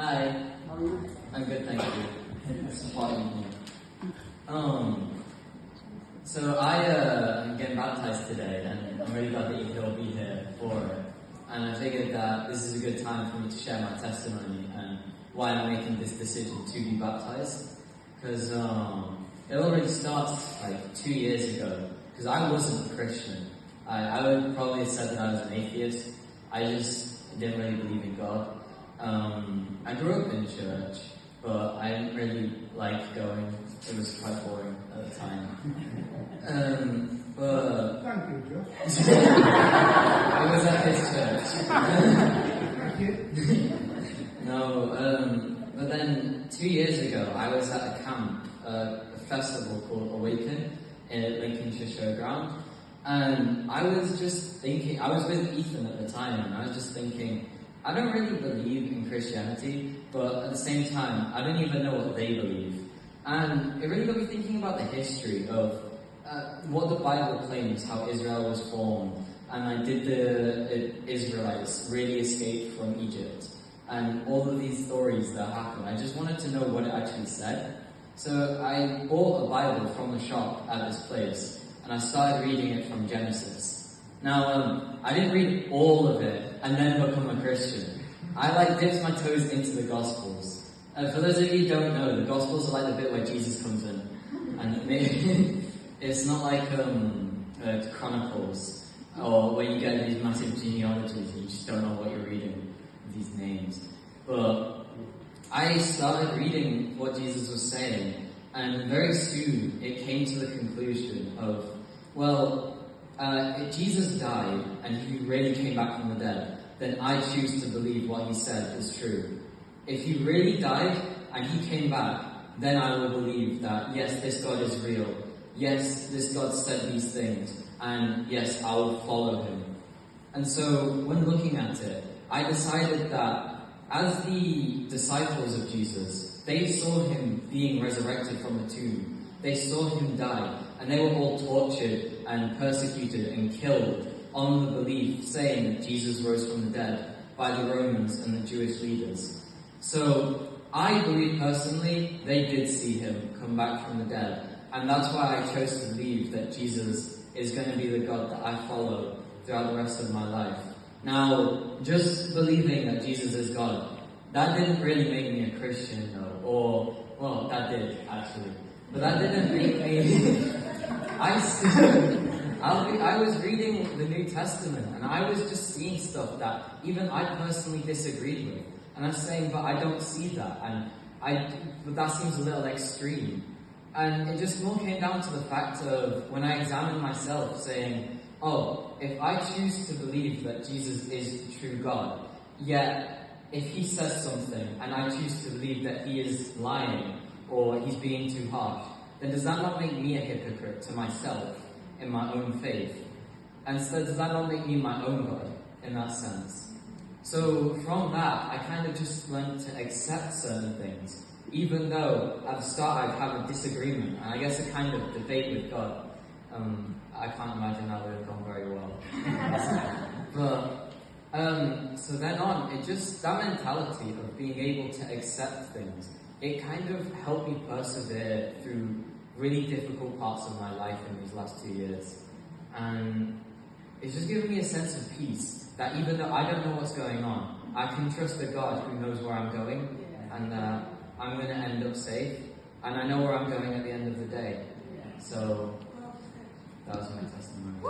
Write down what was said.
Hi. How are you? I'm good, thank you. Thanks for following me. So I'm getting baptized today, and I'm really glad that you could all be here for it. And I figured that this is a good time for me to share my testimony and why I'm making this decision to be baptized. Because it already starts like 2 years ago, because I wasn't a Christian. I would probably have said that I was an atheist. I just didn't really believe in God. I grew up in church, but I didn't really like going. It was quite boring at the time. But Thank you, Josh. it was at his church. Thank you. No, but then 2 years ago, I was at a camp, a festival called Awaken in Lincolnshire Showground, and I was just thinking, I was with Ethan at the time, and I was just thinking, I don't really believe in Christianity, but at the same time, I don't even know what they believe. And it really got me thinking about the history of what the Bible claims, how Israel was formed, and did the Israelites really escape from Egypt? And all of these stories that happened, I just wanted to know what it actually said. So I bought a Bible from the shop at this place, and I started reading it from Genesis. Now, I didn't read all of it and then become a Christian. I dipped my toes into the Gospels. For those of you who don't know, the Gospels are like the bit where Jesus comes in. And it's not like Chronicles, or where you get these massive genealogies and you just don't know what you're reading, these names. But I started reading what Jesus was saying, and very soon it came to the conclusion of, well, if Jesus died and he really came back from the dead, then I choose to believe what he said is true. If he really died and he came back, then I will believe that, yes, this God is real. Yes, this God said these things. And yes, I will follow him. And so, when looking at it, I decided that as the disciples of Jesus, they saw him being resurrected from the tomb. They saw him die. And they were all tortured and persecuted and killed on the belief, saying that Jesus rose from the dead by the Romans and the Jewish leaders. So, I believe personally, they did see him come back from the dead. And that's why I chose to believe that Jesus is going to be the God that I follow throughout the rest of my life. Now, just believing that Jesus is God, that didn't really make me a Christian, though. Or, well, that did, actually. But that didn't make me... I was reading the New Testament, and I was just seeing stuff that even I personally disagreed with. And I'm saying, but I don't see that, but that seems a little extreme. And it just more came down to the fact of, when I examined myself, saying, oh, if I choose to believe that Jesus is the true God, yet if he says something, and I choose to believe that he is lying, or he's being too harsh, then does that not make me a hypocrite to myself in my own faith? And so does that not make me my own God in that sense? So from that, I kind of just learned to accept certain things, even though at the start I'd have a disagreement, and I guess a kind of debate with God. I can't imagine that would have gone very well. But so then on, that mentality of being able to accept things, it kind of helped me persevere through really difficult parts of my life in these last 2 years. And it's just given me a sense of peace, that even though I don't know what's going on, I can trust a God who knows where I'm going, and that I'm going to end up safe, and I know where I'm going at the end of the day. So, that was my testimony.